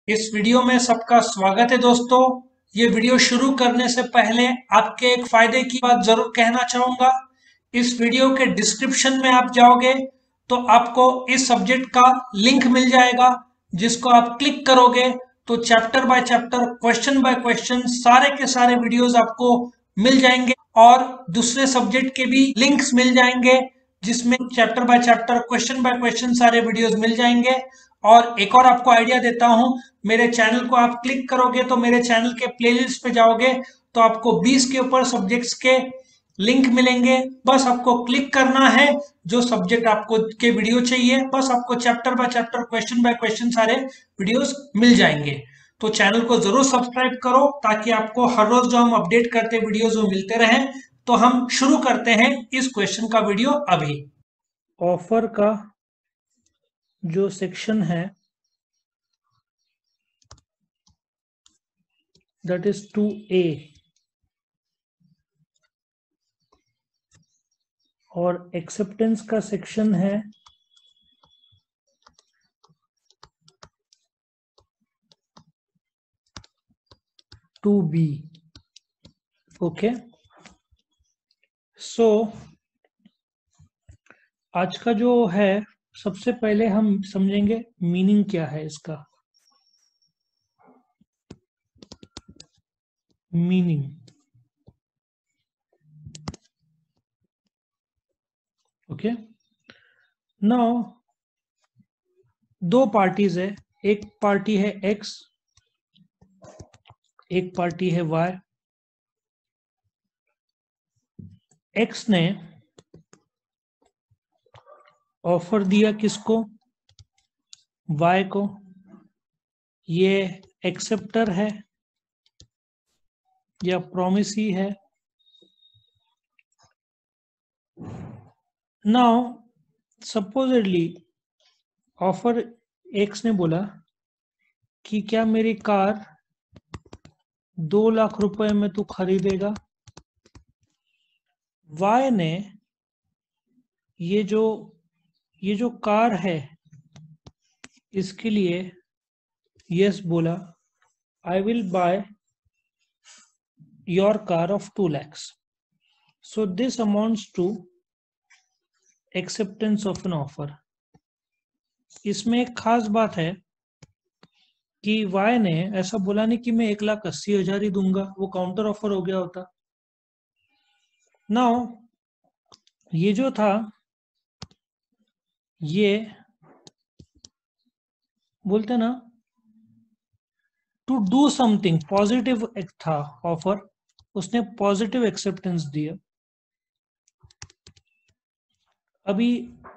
इस वीडियो में सबका स्वागत है दोस्तों। ये वीडियो शुरू करने से पहले आपके एक फायदे की बात जरूर कहना चाहूंगा। इस वीडियो के डिस्क्रिप्शन में आप जाओगे तो आपको इस सब्जेक्ट का लिंक मिल जाएगा, जिसको आप क्लिक करोगे तो chapter by chapter, question by question सारे के सारे वीडियोस आपको मिल जाएंगे और दूसरे सब्जेक्ट के भी लिंक्स मिल जाएंगे, जिसमें chapter by chapter, question by question सारे वीडियोस मिल जाएंगे। और एक और आपको आइडिया देता हूं, मेरे चैनल को आप क्लिक करोगे तो मेरे चैनल के प्लेलिस्ट पे जाओगे तो आपको 20 के ऊपर सब्जेक्ट्स के लिंक मिलेंगे। बस आपको क्लिक करना है, जो सब्जेक्ट आपको के वीडियो चाहिए, बस आपको chapter by chapter, question by question सारे वीडियोस मिल जाएंगे। तो चैनल को जरूर सब्सक्राइब करो ताकि आपको हर रोज जो हम अपडेट करते वीडियोस वो मिलते रहें। तो हम शुरू करते हैं इस क्वेश्चन का वीडियो अभी। ऑफर का जो सेक्शन है दैट इज 2A और एक्सेप्टेंस का सेक्शन है 2B। ओके, सो आज का जो है, सबसे पहले हम समझेंगे मीनिंग क्या है इसका। Meaning, okay. नाउ दो पार्टीज है, एक पार्टी है X, एक पार्टी है Y। X ने ऑफर दिया किसको? Y को। ये एक्सेप्टर है या प्रॉमिसी है? नाउ सपोजिटली ऑफर एक्स ने बोला कि क्या मेरी कार 2 लाख रुपए में तू खरीदेगा? वाई ने ये जो कार है इसके लिए यस बोला, I will buy your car of 2 lakhs। So this amounts to acceptance of an offer. इसमें एक खास बात है कि वाई ने ऐसा बोला नहीं कि मैं 1,80,000 ही दूंगा, वो काउंटर ऑफर हो गया होता। नाउ ये जो था, ये बोलते ना टू डू समथिंग पॉजिटिव था ऑफर, उसने पॉजिटिव एक्सेप्टेंस दिया। अभी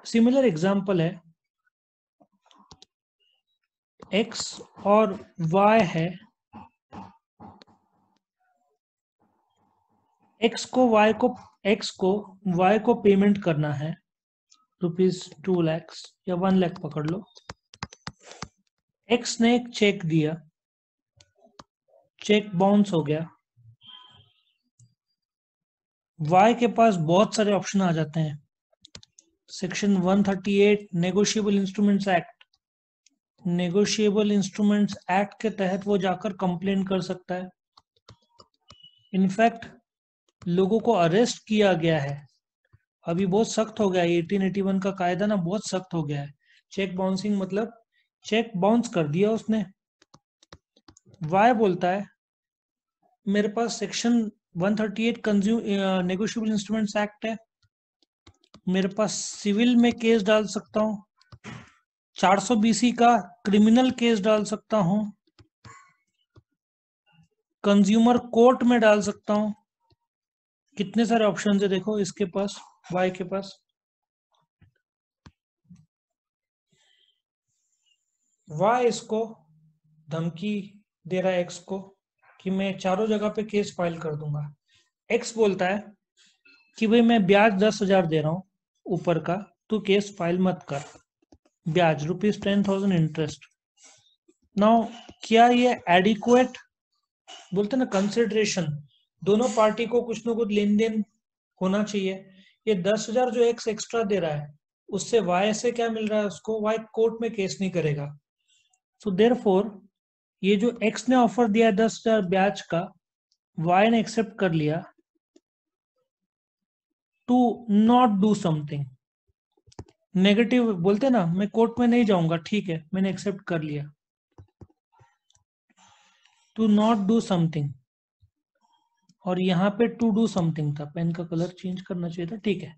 सिमिलर एग्जांपल है, x और y है। x को y को पेमेंट करना है ₹2 lakhs या 1 लाख पकड़ लो। x ने एक चेक दिया, चेक बाउंस हो गया। y के पास बहुत सारे ऑप्शन आ जाते हैं। Section 138 negotiable instruments act, negotiable instruments act के तहत वो जाकर कंप्लेन कर सकता है। इनफैक्ट लोगों को अरेस्ट किया गया है, अभी बहुत सख्त हो गया है। 1881 का कायदा ना बहुत सख्त हो गया है। चेक बाउंसिंग मतलब चेक बाउंस कर दिया उसने। वाई बोलता है मेरे पास सेक्शन 138 नेगोशिएबल इंस्ट्रूमेंट्स एक्ट है, मेरे पास सिविल में केस डाल सकता हूँ, 400 BC का क्रिमिनल केस डाल सकता हूँ, कंज्यूमर कोर्ट में डाल सकता हूँ। कितने सारे ऑप्शन है देखो इसके पास, वाई के पास। वाई इसको धमकी दे रहा है एक्स को कि मैं चारों जगह पे केस फाइल कर दूंगा। एक्स बोलता है कि भाई मैं ब्याज 10,000 दे रहा हूं ऊपर का, तू केस फाइल मत कर, ब्याज ₹10,000 इंटरेस्ट। नाउ क्या ये एडिक्वेट, बोलते ना कंसिडरेशन, दोनों पार्टी को कुछ ना कुछ लेन देन होना चाहिए। ये 10,000 जो एक्स एक्स्ट्रा दे रहा है उससे वाई से क्या मिल रहा है उसको? वाई कोर्ट में केस नहीं करेगा। सो देयरफॉर ये जो x ने ऑफर दिया 10,000 ब्याज का, y ने एक्सेप्ट कर लिया to not do something. Negative बोलते ना, मैं कोर्ट में नहीं जाऊंगा, ठीक है, मैंने एक्सेप्ट कर लिया। टू नॉट डू समथिंग, और यहाँ पे टू डू समथिंग था, पेन का कलर चेंज करना चाहिए था, ठीक है।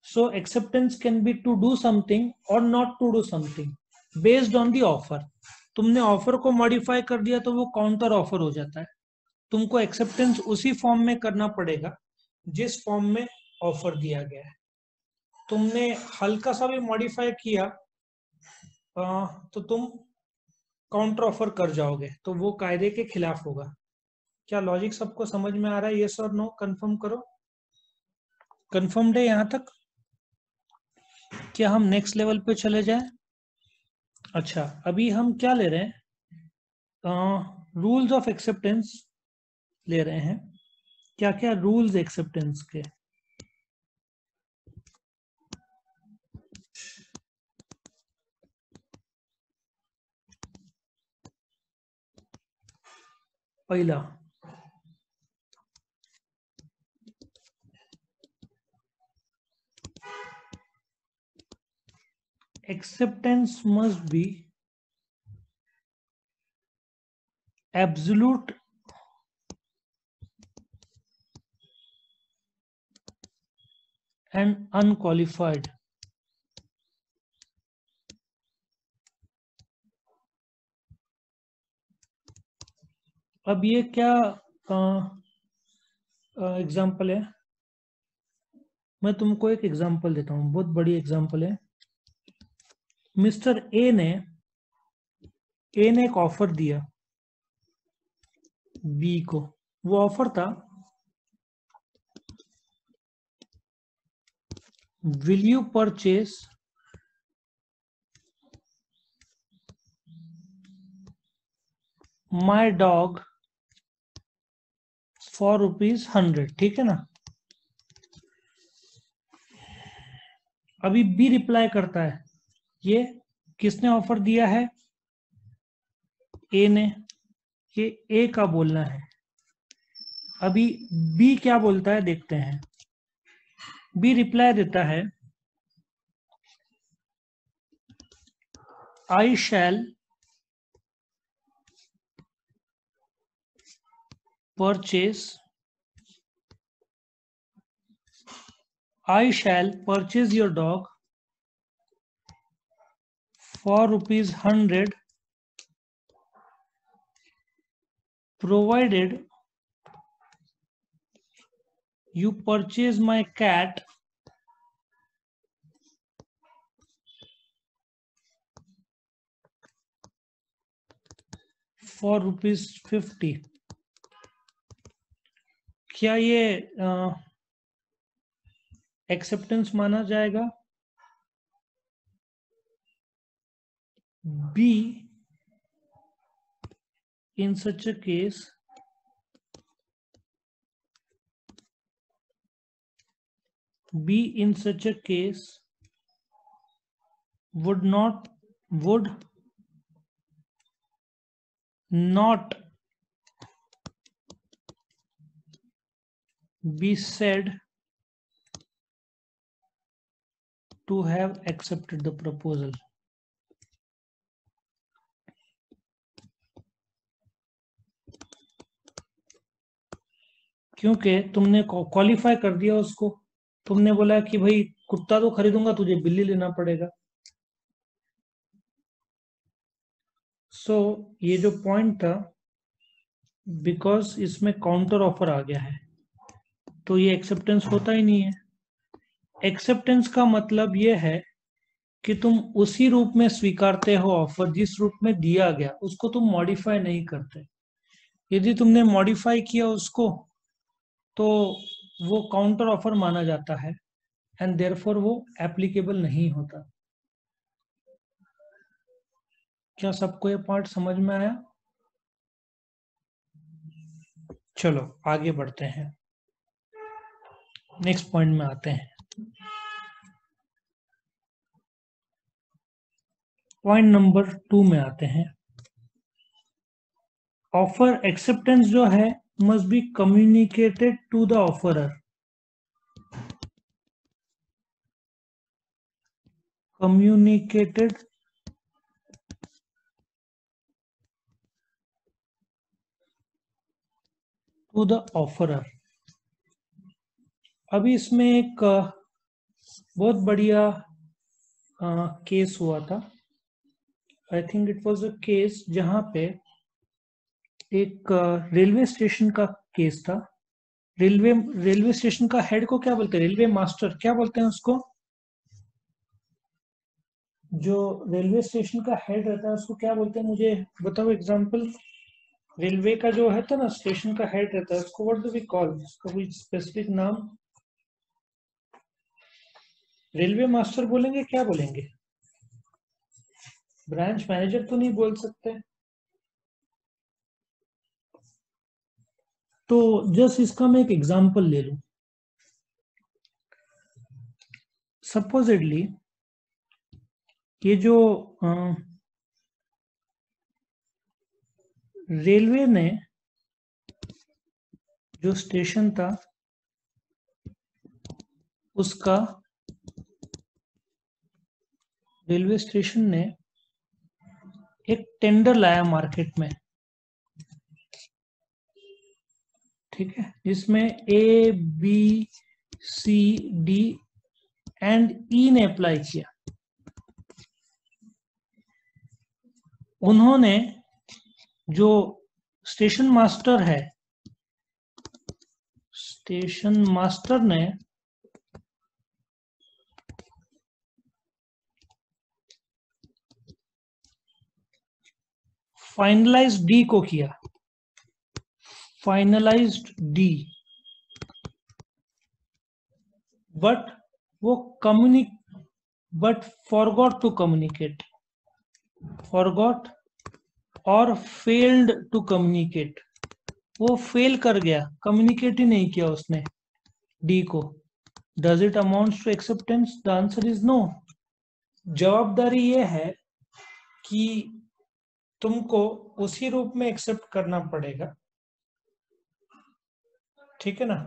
So acceptance can be to do something or not to do something based on the offer. तुमने ऑफर को मॉडिफाई कर दिया तो वो काउंटर ऑफर हो जाता है। तुमको एक्सेप्टेंस उसी फॉर्म में करना पड़ेगा जिस फॉर्म में ऑफर दिया गया है। तुमने हल्का सा भी मॉडिफाई किया तो तुम काउंटर ऑफर कर जाओगे, तो वो कायदे के खिलाफ होगा। क्या लॉजिक सबको समझ में आ रहा है? यस और नो कंफर्म करो। कंफर्म्ड है यहां तक? क्या हम नेक्स्ट लेवल पे चले जाएं? अच्छा, अभी हम क्या ले रहे हैं? रूल्स ऑफ एक्सेप्टेंस ले रहे हैं। क्या क्या रूल्स एक्सेप्टेंस के? पहला, acceptance must be absolute and unqualified. अब ये क्या एग्जाम्पल है? मैं तुमको एक एग्जाम्पल देता हूँ, बहुत बड़ी एग्जाम्पल है। मिस्टर ए ने एक ऑफर दिया बी को। वो ऑफर था, will you purchase my dog for ₹100, ठीक है ना। अभी बी रिप्लाई करता है, ये किसने ऑफर दिया है? ए ने। ये ए का बोलना है। अभी बी क्या बोलता है देखते हैं। बी रिप्लाई देता है, आई शैल purchase your dog for ₹100 provided you purchase my cat for ₹50। क्या ये एक्सेप्टेंस माना जाएगा? Be in such a case would not be said to have accepted the proposal। क्योंकि तुमने क्वालिफाई कर दिया उसको। तुमने बोला कि भाई कुत्ता तो खरीदूंगा, तुझे बिल्ली लेना पड़ेगा। सो ये जो पॉइंट था, बिकॉज इसमें काउंटर ऑफर आ गया है, तो ये एक्सेप्टेंस होता ही नहीं है। एक्सेप्टेंस का मतलब ये है कि तुम उसी रूप में स्वीकारते हो ऑफर जिस रूप में दिया गया, उसको तुम मॉडिफाई नहीं करते। यदि तुमने मॉडिफाई किया उसको तो वो काउंटर ऑफर माना जाता है एंड देयरफॉर वो एप्लीकेबल नहीं होता। क्या सबको ये पार्ट समझ में आया? चलो आगे बढ़ते हैं, नेक्स्ट पॉइंट में आते हैं। पॉइंट नंबर 2 में आते हैं। ऑफर एक्सेप्टेंस जो है must be communicated to the offeror, communicated to the offerer। अभी इसमें एक बहुत बढ़िया केस हुआ था। I think it was a case जहां पे एक रेलवे स्टेशन का केस था। रेलवे स्टेशन का हेड को क्या बोलते हैं? रेलवे मास्टर, क्या बोलते हैं उसको? जो रेलवे स्टेशन का हेड रहता है उसको क्या बोलते हैं? मुझे बताओ एग्जांपल। रेलवे का जो है तो ना स्टेशन का हेड रहता है, उसको व्हाट डू वी कॉल? उसका कोई स्पेसिफिक नाम? रेलवे मास्टर बोलेंगे? क्या बोलेंगे? ब्रांच मैनेजर तो नहीं बोल सकते। तो जस्ट इसका मैं एक एग्जांपल ले लूं। सपोजिटली ये जो रेलवे ने जो स्टेशन था उसका, रेलवे स्टेशन ने एक टेंडर लाया मार्केट में, ठीक है, जिसमें A B C D and E ने अप्लाई किया। उन्होंने, जो स्टेशन मास्टर है, स्टेशन मास्टर ने फाइनलाइज डी को किया, फाइनलाइज्ड डी, बट वो but forgot to communicate, forgot or failed to communicate. वो फेल कर गया, कम्युनिकेट ही नहीं किया उसने डी को। Does it amounts to acceptance? The answer is no. जवाबदारी ये है कि तुमको उसी रूप में एक्सेप्ट करना पड़ेगा, ठीक है ना?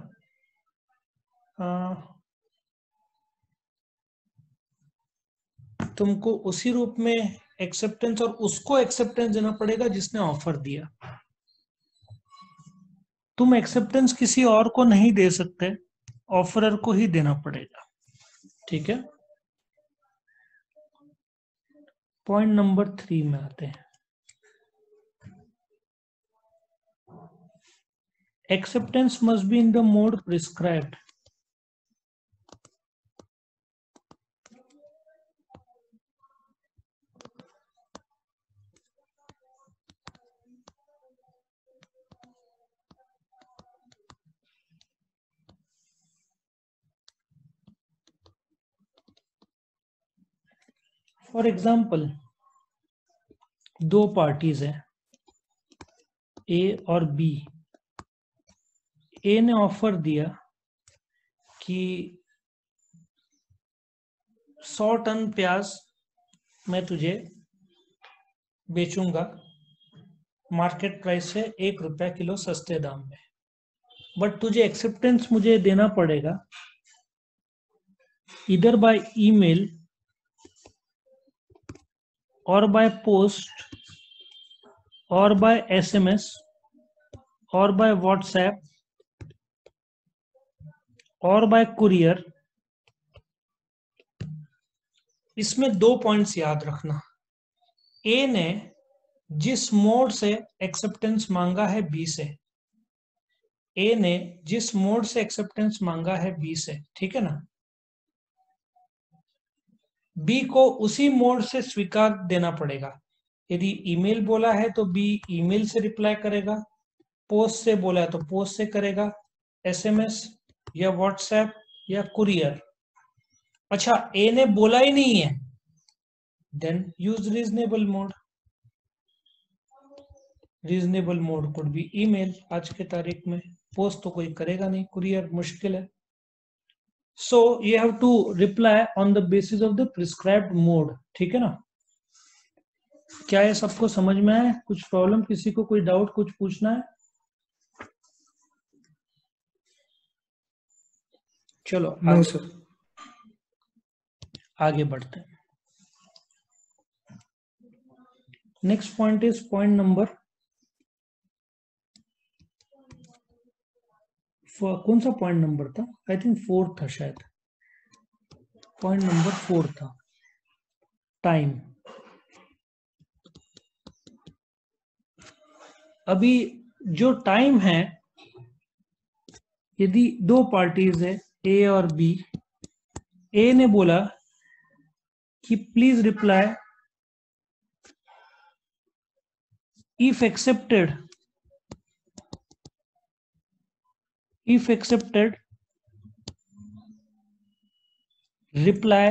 तुमको उसी रूप में एक्सेप्टेंस, और उसको एक्सेप्टेंस देना पड़ेगा जिसने ऑफर दिया। तुम एक्सेप्टेंस किसी और को नहीं दे सकते, ऑफरर को ही देना पड़ेगा, ठीक है? पॉइंट नंबर 3 में आते हैं। Acceptance must be in the mode prescribed. For example, दो पार्टीज हैं ए और बी। ए ने ऑफर दिया कि 100 टन प्याज मैं तुझे बेचूंगा मार्केट प्राइस से 1 रुपया किलो सस्ते दाम में, बट तुझे एक्सेप्टेंस मुझे देना पड़ेगा इधर बाय ईमेल और बाय पोस्ट और बाय एसएमएस और बाय व्हाट्सएप और बाय कुरियर। इसमें 2 पॉइंट्स याद रखना। ए ने जिस मोड से एक्सेप्टेंस मांगा है बी से, ए ने जिस मोड से एक्सेप्टेंस मांगा है बी से, ठीक है ना, बी को उसी मोड से स्वीकार देना पड़ेगा। यदि ईमेल बोला है तो बी ईमेल से रिप्लाई करेगा, पोस्ट से बोला है तो पोस्ट से करेगा, एसएमएस या व्हाट्सएप या कुरियर। अच्छा, ए ने बोला ही नहीं है, then use reasonable mode. Reasonable mode could be email आज के तारीख में, पोस्ट तो कोई करेगा नहीं, कुरियर मुश्किल है। So you have to reply on the basis of the prescribed mode, ठीक है ना? क्या ये सबको समझ में आए? कुछ प्रॉब्लम, किसी को कोई डाउट, कुछ पूछना है? चलो नो सर। आगे बढ़ते हैं। Next point is point number, कौन सा पॉइंट नंबर था? आई थिंक 4 था शायद। पॉइंट नंबर 4 था, टाइम। अभी जो टाइम है, यदि दो पार्टीज है ए और बी, ए ने बोला कि please reply if accepted, reply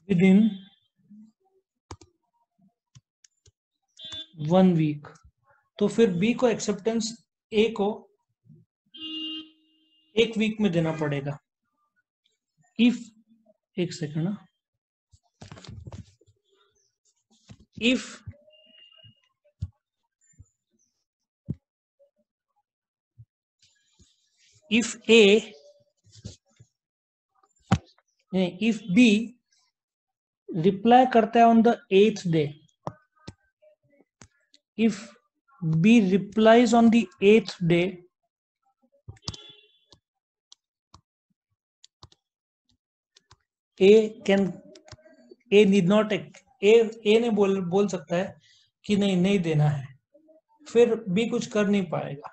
within 1 week। तो फिर बी को एक्सेप्टेंस ए को 1 वीक में देना पड़ेगा। इफ, एक सेकंड ना, if A, if B reply करता है on the 8th day, if B replies on the 8th day, A need not, A ने बोल सकता है कि नहीं देना है, फिर B कुछ कर नहीं पाएगा।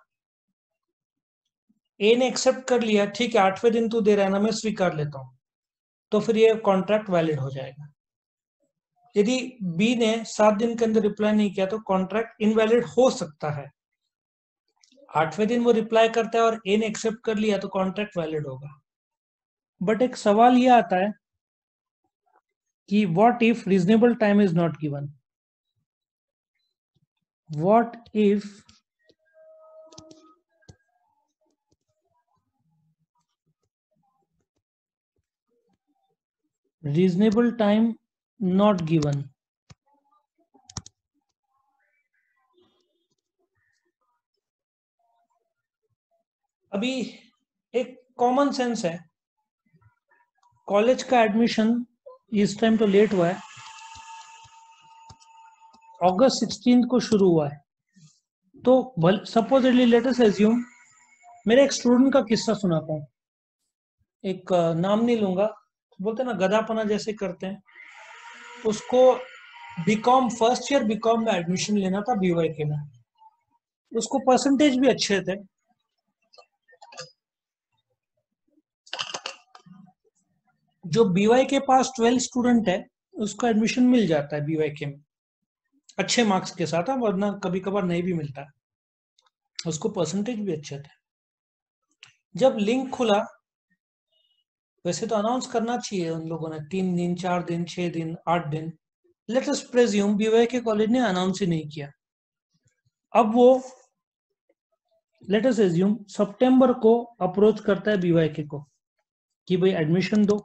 A ने एक्सेप्ट कर लिया, ठीक है 8वें दिन तू दे रहा है ना, मैं स्वीकार लेता हूं, तो फिर ये कॉन्ट्रैक्ट वैलिड हो जाएगा। यदि बी ने 7 दिन के अंदर रिप्लाई नहीं किया तो कॉन्ट्रैक्ट इनवैलिड हो सकता है। 8वें दिन वो रिप्लाई करता है और ए ने एक्सेप्ट कर लिया तो कॉन्ट्रैक्ट वैलिड होगा। बट एक सवाल ये आता है कि what if reasonable time is not given? What if reasonable time not given? अभी एक कॉमन सेंस है, कॉलेज का एडमिशन इस टाइम तो लेट हुआ है, अगस्त 16 को शुरू हुआ है, तो सपोजली लेट अस एज्यूम, मेरे एक स्टूडेंट का किस्सा सुनाता हूँ, एक नाम नहीं लूंगा, बोलते ना गधापना जैसे करते हैं, उसको बीकॉम फर्स्ट ईयर बीकॉम में एडमिशन लेना था BYK में, उसको परसेंटेज भी अच्छे थे, जो BYK पास 12 स्टूडेंट है उसको एडमिशन मिल जाता है BYK में अच्छे मार्क्स के साथ, वरना कभी कभार नहीं भी मिलता है, उसको परसेंटेज भी अच्छे थे। जब लिंक खुला, वैसे तो अनाउंस करना चाहिए उन लोगों ने, 3 दिन 4 दिन 6 दिन 8 दिन, लेट अस प्रेज्यूम BYK कॉलेज ने अनाउंस ही नहीं किया। अब वो लेट अस एज्यूम सितंबर को अप्रोच करता है BYK को कि भाई एडमिशन दो।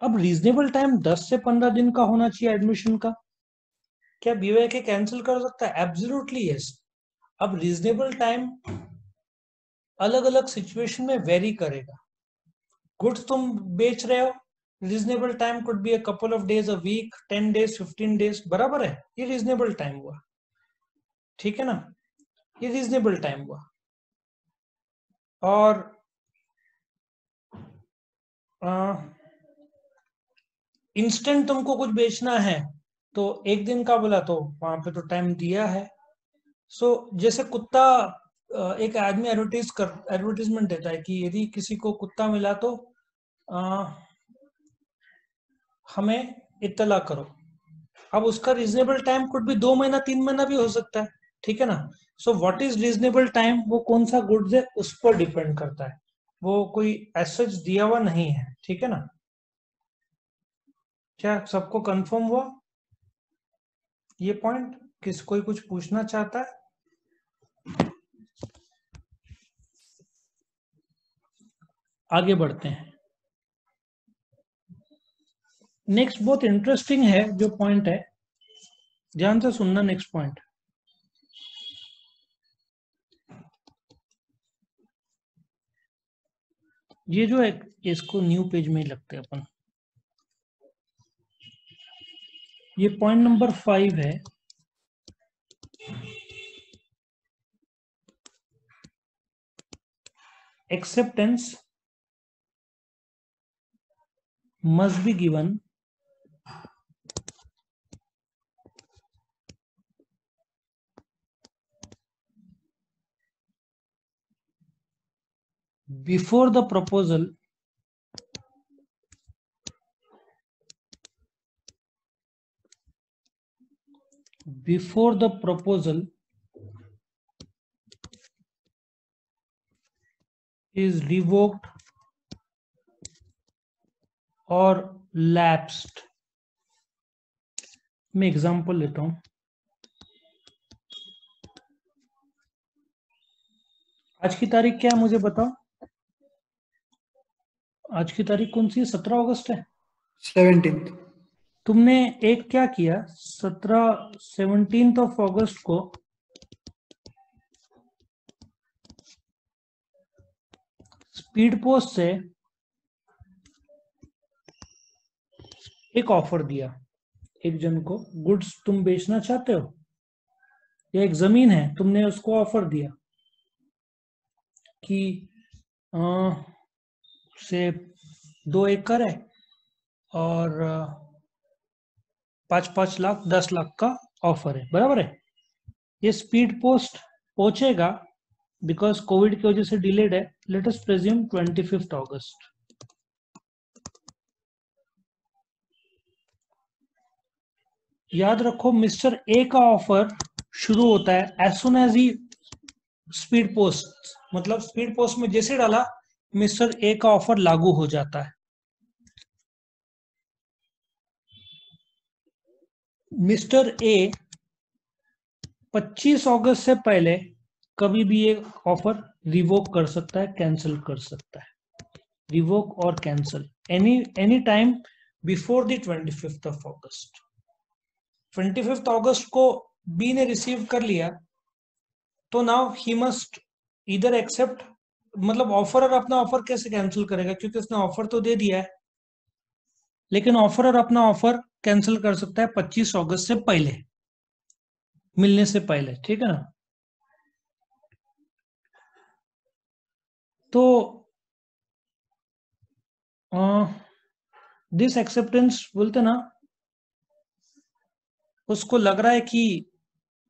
अब रीजनेबल टाइम 10 से 15 दिन का होना चाहिए एडमिशन का, क्या BYK कैंसिल कर सकता है? Absolutely yes. अब रीजनेबल टाइम अलग अलग सिचुएशन में वेरी करेगा। गुड्स तुम बेच रहे हो, reasonable time could be a couple of days, a week, 10 days, 15 days, बराबर है, ये रीजनेबल टाइम हुआ, ठीक है ना, ये रीजनेबल टाइम हुआ। और इंस्टेंट तुमको कुछ बेचना है तो 1 दिन का बोला तो वहां पे तो टाइम दिया है। सो जैसे कुत्ता, एक आदमी एडवर्टीजमेंट देता है कि यदि किसी को कुत्ता मिला तो हमें इत्तला करो। अब उसका रीजनेबल टाइम कुड भी 2 महीना 3 महीना भी हो सकता है, ठीक है ना। So what is reasonable time, वो कौन सा गुड्स है उस पर डिपेंड करता है, वो कोई एज सच दिया हुआ नहीं है, ठीक है ना। क्या सबको कंफर्म हुआ ये पॉइंट? किस कोई कुछ पूछना चाहता है? आगे बढ़ते हैं। नेक्स्ट बहुत इंटरेस्टिंग है जो पॉइंट है, ध्यान से सुनना। नेक्स्ट पॉइंट, ये जो है इसको न्यू पेज में लगते हैं अपन। ये पॉइंट नंबर 5 है, acceptance must be given before the proposal is revoked or lapsed। मैं एग्जांपल लेता हूं। आज की तारीख क्या है मुझे बताओ, आज की तारीख कौन सी है? 17 अगस्त है। 17th। तुमने एक क्या किया, 17 अगस्त को स्पीड पोस्ट से एक ऑफर दिया एक जन को। गुड्स तुम बेचना चाहते हो या एक जमीन है, तुमने उसको ऑफर दिया कि से 2 एकड़ है और 5-5 लाख 10 लाख का ऑफर है, बराबर है। ये स्पीड पोस्ट पहुंचेगा बिकॉज कोविड की वजह से डिलेड है, लेट अस प्रेज्यूम 25 अगस्त। याद रखो मिस्टर ए का ऑफर शुरू होता है एज सुन एज ही स्पीड पोस्ट, मतलब स्पीड पोस्ट में जैसे डाला मिस्टर ए का ऑफर लागू हो जाता है। मिस्टर ए 25 अगस्त से पहले कभी भी ये ऑफर रिवोक कर सकता है, कैंसिल कर सकता है। रिवोक और cancel any time before the 25th of August। 25th अगस्त को बी ने रिसीव कर लिया तो नाउ ही मस्ट इधर एक्सेप्ट, मतलब ऑफरर अपना ऑफर कैसे कैंसिल करेगा, क्योंकि उसने ऑफर तो दे दिया है, लेकिन ऑफरर अपना ऑफर कैंसिल कर सकता है 25 अगस्त से पहले, मिलने से पहले, ठीक है ना। तो दिस एक्सेप्टेंस बोलते ना, उसको लग रहा है कि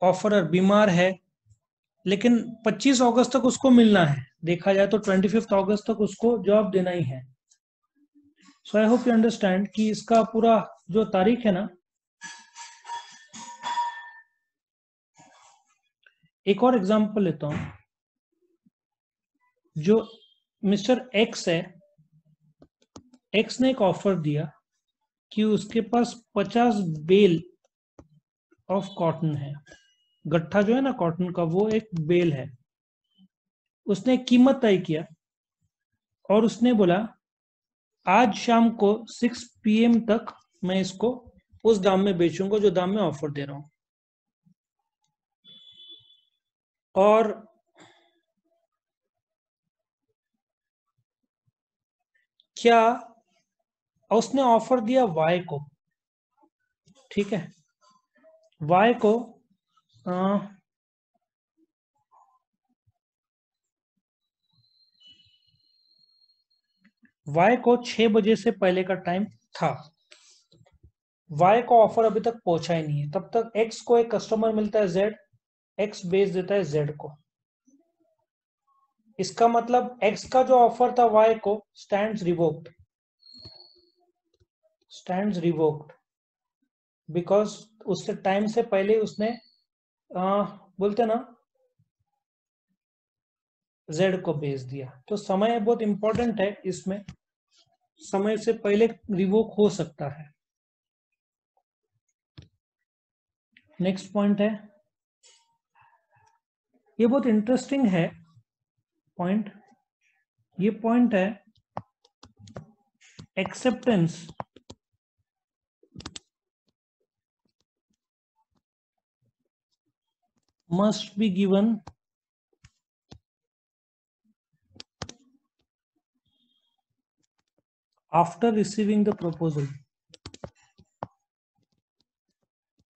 ऑफरर बीमार है, लेकिन 25 अगस्त तक उसको मिलना है, देखा जाए तो 25 अगस्त तक उसको जवाब देना ही है। सो आई होप यू अंडरस्टैंड कि इसका पूरा जो तारीख है ना, एक और एग्जांपल लेता हूं। जो मिस्टर एक्स है, एक्स ने एक ऑफर दिया कि उसके पास 50 बेल ऑफ कॉटन है, गट्ठा जो है ना कॉटन का, वो एक बेल है। उसने एक कीमत तय किया और उसने बोला आज शाम को 6 PM तक मैं इसको उस दाम में बेचूंगा जो दाम में ऑफर दे रहा हूं। और क्या उसने ऑफर दिया वाई को, ठीक है। वाई को वाई को 6 बजे से पहले का टाइम था। वाई को ऑफर अभी तक पहुंचा ही नहीं है, तब तक एक्स को एक कस्टमर मिलता है जेड, एक्स बेच देता है जेड को। इसका मतलब एक्स का जो ऑफर था वाई को stands revoked, stands revoked because उससे टाइम से पहले उसने बोलते ना जेड को बेच दिया। तो समय बहुत इंपॉर्टेंट है इसमें, समय से पहले रिवोक हो सकता है। नेक्स्ट पॉइंट है, ये बहुत इंटरेस्टिंग है पॉइंट। ये पॉइंट है acceptance must be given after receiving the proposal।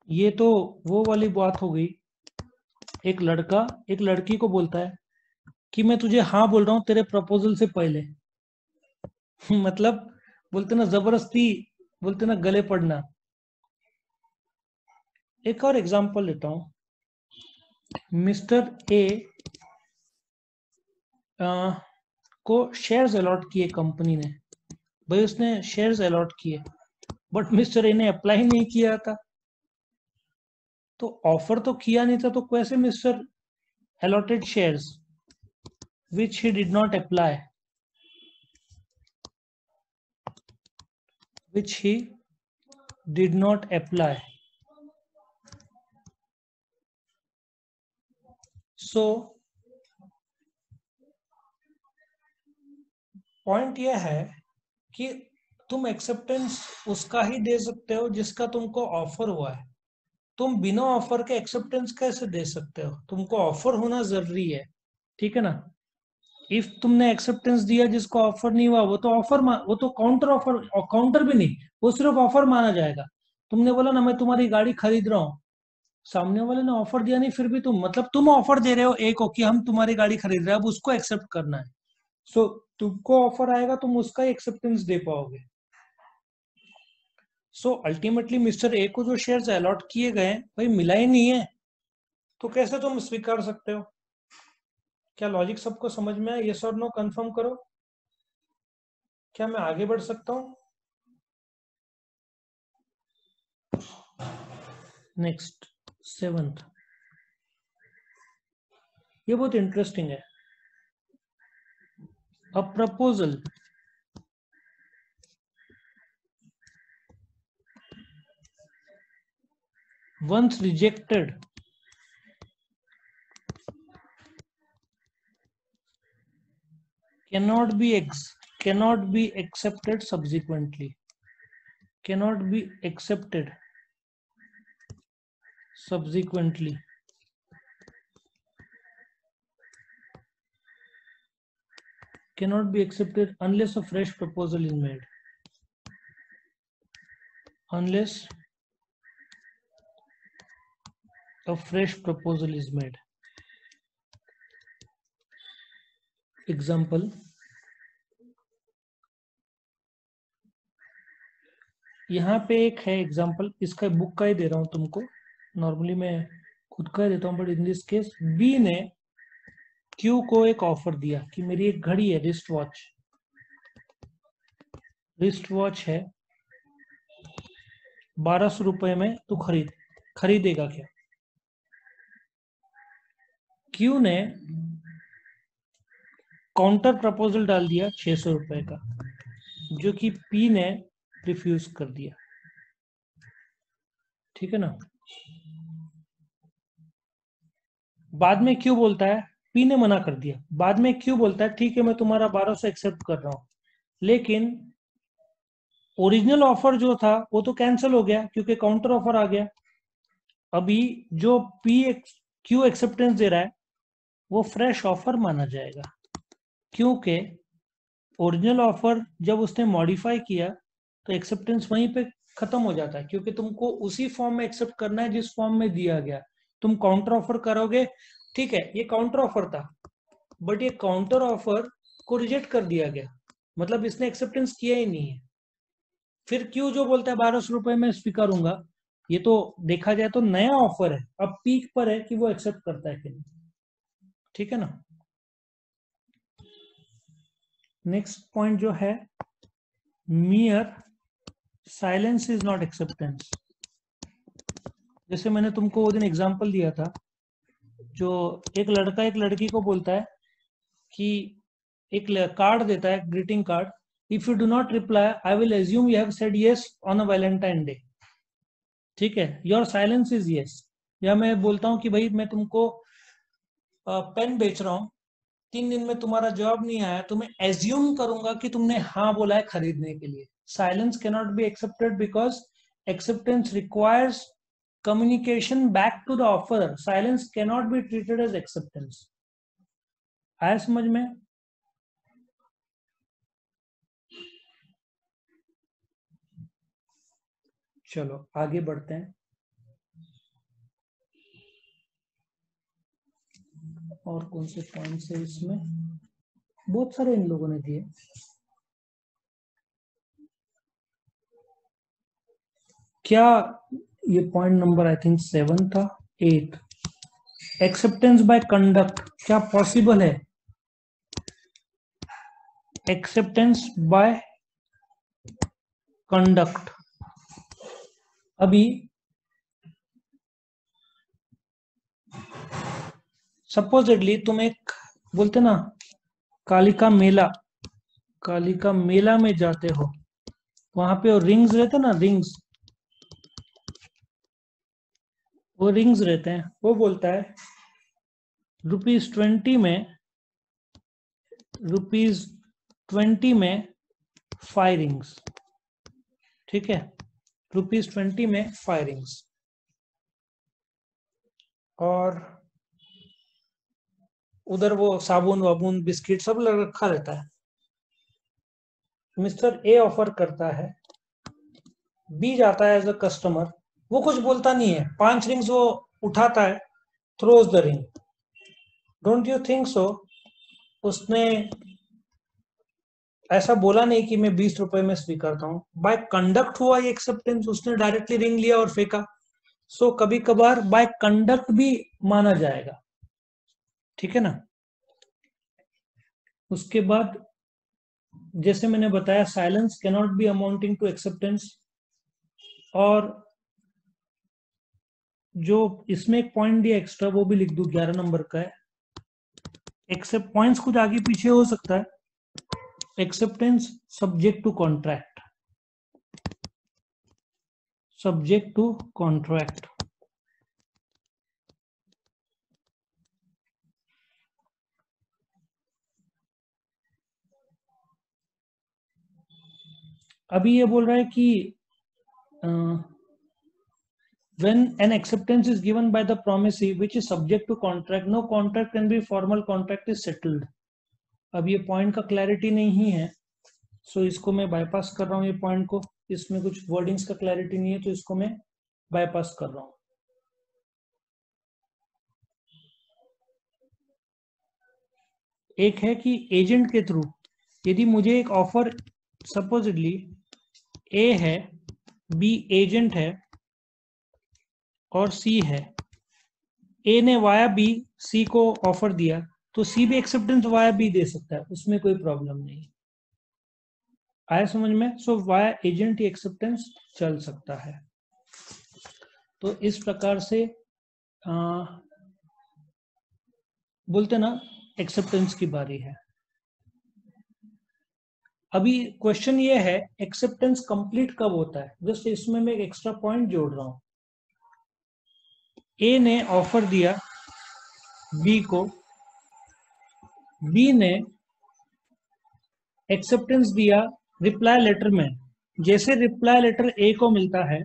ये तो वो वाली बात हो गई, एक लड़का एक लड़की को बोलता है कि मैं तुझे हाँ बोल रहा हूं तेरे प्रपोजल से पहले। मतलब बोलते ना जबरदस्ती, बोलते ना गले पड़ना। एक और एग्जांपल लेता हूं। मिस्टर ए को शेयर्स अलॉट किए कंपनी ने, भाई उसने शेयर्स अलॉट किए, बट मिस्टर ए ने अप्लाई नहीं किया था, तो ऑफर तो किया नहीं था, तो कैसे mister allotted shares which he did not apply, which he did not apply। So point यह है कि तुम एक्सेप्टेंस उसका ही दे सकते हो जिसका तुमको ऑफर हुआ है। तुम बिना ऑफर के एक्सेप्टेंस कैसे दे सकते हो? तुमको ऑफर होना जरूरी है, ठीक है ना। इफ तुमने एक्सेप्टेंस दिया जिसको ऑफर नहीं हुआ, वो तो ऑफर, वो तो काउंटर ऑफर, काउंटर भी नहीं, वो सिर्फ ऑफर माना जाएगा। तुमने बोला ना मैं तुम्हारी गाड़ी खरीद रहा हूँ, सामने वाले ने ऑफर दिया नहीं, फिर भी तुम, मतलब तुम ऑफर दे रहे हो एक को कि हम तुम्हारी गाड़ी खरीद रहे हैं, अब उसको एक्सेप्ट करना है। सो तुमको ऑफर आएगा, तुम उसका एक्सेप्टेंस दे पाओगे। सो अल्टीमेटली मिस्टर ए को जो शेयर्स अलॉट किए गए भाई मिला ही नहीं है, तो कैसे तुम स्वीकार सकते हो? क्या लॉजिक सबको समझ में आया? यस और नो कंफर्म करो। क्या मैं आगे बढ़ सकता हूं? नेक्स्ट 7th, ये बहुत इंटरेस्टिंग है। A proposal once rejected cannot be accepted subsequently, cannot be accepted subsequently। cannot be accepted unless a fresh proposal is made, unless a fresh proposal is made। Example, यहाँ पे एक है example, इसका book का ही दे रहा हूं तुमको, नॉर्मली मैं खुद का ही देता हूं, but in this case B ने क्यू को एक ऑफर दिया कि मेरी एक घड़ी है, रिस्ट वॉच है, 1200 रुपए में तू खरीदेगा क्या? क्यू ने काउंटर प्रपोजल डाल दिया 600 रुपए का, जो कि पी ने रिफ्यूज कर दिया, ठीक है ना। बाद में क्यू बोलता है, पी ने मना कर दिया, बाद में क्यू बोलता है ठीक है मैं तुम्हारा 1200 एक्सेप्ट कर रहा हूं, लेकिन ओरिजिनल ऑफर जो था वो तो कैंसिल हो गया क्योंकि काउंटर ऑफर आ गया। अभी जो क्यू एक्सेप्टेंस दे रहा है वो फ्रेश ऑफर माना जाएगा, क्योंकि ओरिजिनल ऑफर जब उसने मॉडिफाई किया तो एक्सेप्टेंस वहीं पे खत्म हो जाता है, क्योंकि तुमको उसी फॉर्म में एक्सेप्ट करना है जिस फॉर्म में दिया गया। तुम काउंटर ऑफर करोगे, ठीक है, ये काउंटर ऑफर था, बट ये काउंटर ऑफर को रिजेक्ट कर दिया गया, मतलब इसने एक्सेप्टेंस किया ही नहीं है। फिर क्यों जो बोलता है 1200 रुपए में स्वीकारूंगा, ये तो देखा जाए तो नया ऑफर है, अब पीक पर है कि वो एक्सेप्ट करता है कि नहीं, ठीक है ना। नेक्स्ट पॉइंट जो है, मियर साइलेंस इज नॉट एक्सेप्टेंस। जैसे मैंने तुमको वो दिन एग्जांपल दिया था, जो एक लड़का एक लड़की को बोलता है कि एक कार्ड देता है, greeting card, if you do not reply I will assume you have said yes on a Valentine day, ठीक है, योर साइलेंस इज यस। या मैं बोलता हूँ कि भाई मैं तुमको पेन बेच रहा हूँ, 3 दिन में तुम्हारा जवाब नहीं आया, तो मैं एज्यूम करूंगा कि तुमने हाँ बोला है खरीदने के लिए। Silence cannot be accepted because acceptance requires communication back to the offerer, silence cannot be treated as acceptance. आया समझ में? चलो आगे बढ़ते हैं। और कौन से पॉइंट्स है इसमें? बहुत सारे इन लोगों ने दिए। क्या ये पॉइंट नंबर आई थिंक 7 था, 8। एक्सेप्टेंस बाय कंडक्ट क्या पॉसिबल है? एक्सेप्टेंस बाय कंडक्ट, अभी सपोजिटली तुम एक बोलते ना कालिका मेला में जाते हो, वहां पे वो रिंग्स रहते ना, रिंग्स रहते हैं। वो बोलता है ₹20 में 5 रिंग्स, ठीक है, ₹20 में 5 रिंग्स। और उधर वो साबुन वाबुन बिस्किट सब रखा रहता है। मिस्टर ए ऑफर करता है, बी जाता है एज अ कस्टमर, वो कुछ बोलता नहीं है, 5 रिंग्स वो उठाता है, throws the ring. Don't you think so उसने ऐसा बोला नहीं कि मैं ₹20 में स्वीकारता हूं। बाय कंडक्ट हुआ ये एक्सेप्टेंस, उसने डायरेक्टली रिंग लिया और फेंका। सो कभी कभार बाय कंडक्ट भी माना जाएगा, ठीक है ना। उसके बाद जैसे मैंने बताया, silence cannot be amounting to acceptance. और जो इसमें एक पॉइंट दिया एक्स्ट्रा, वो भी लिख दूं, 11 नंबर का है। एक्सेप्ट पॉइंट्स कुछ आगे पीछे हो सकता है। Acceptance subject to contract, subject to contract. अभी ये बोल रहा है कि when an acceptance is given by the promisee which is subject to contract, no contract can be formal contract is settled। अब ये पॉइंट का क्लैरिटी नहीं है, सो इसको मैं बाईपास कर रहा हूँ। ये पॉइंट को, इसमें कुछ वर्डिंग्स का क्लैरिटी नहीं है, तो इसको मैं बाईपास कर रहा हूँ। एक है कि एजेंट के थ्रू यदि मुझे एक ऑफर, सपोजिटली ए है, बी एजेंट है और सी है, ए ने वाया बी सी को ऑफर दिया, तो सी भी एक्सेप्टेंस वाया बी दे सकता है, उसमें कोई प्रॉब्लम नहीं। आया समझ में? सो वाया एजेंट ही एक्सेप्टेंस चल सकता है। तो इस प्रकार से बोलते ना एक्सेप्टेंस की बारी है। अभी क्वेश्चन ये है, एक्सेप्टेंस कंप्लीट कब होता है? जस्ट इसमें मैं एक एक्स्ट्रा पॉइंट जोड़ रहा हूं। ए ने ऑफर दिया बी को, बी ने एक्सेप्टेंस दिया रिप्लाई लेटर में। जैसे रिप्लाई लेटर ए को मिलता है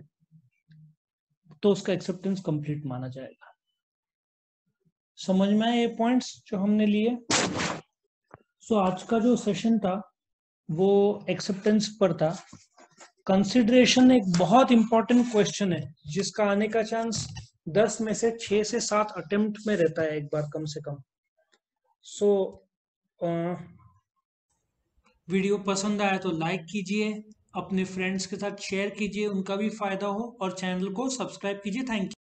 तो उसका एक्सेप्टेंस कंप्लीट माना जाएगा। समझ में आए ये पॉइंट्स जो हमने लिए? सो आज का जो सेशन था वो एक्सेप्टेंस पर था। कंसिडरेशन एक बहुत इंपॉर्टेंट क्वेश्चन है जिसका आने का चांस 10 में से 6 से 7 अटेम्प्ट में रहता है एक बार कम से कम। सो वीडियो पसंद आया तो लाइक कीजिए, अपने फ्रेंड्स के साथ शेयर कीजिए, उनका भी फायदा हो, और चैनल को सब्सक्राइब कीजिए। Thank you.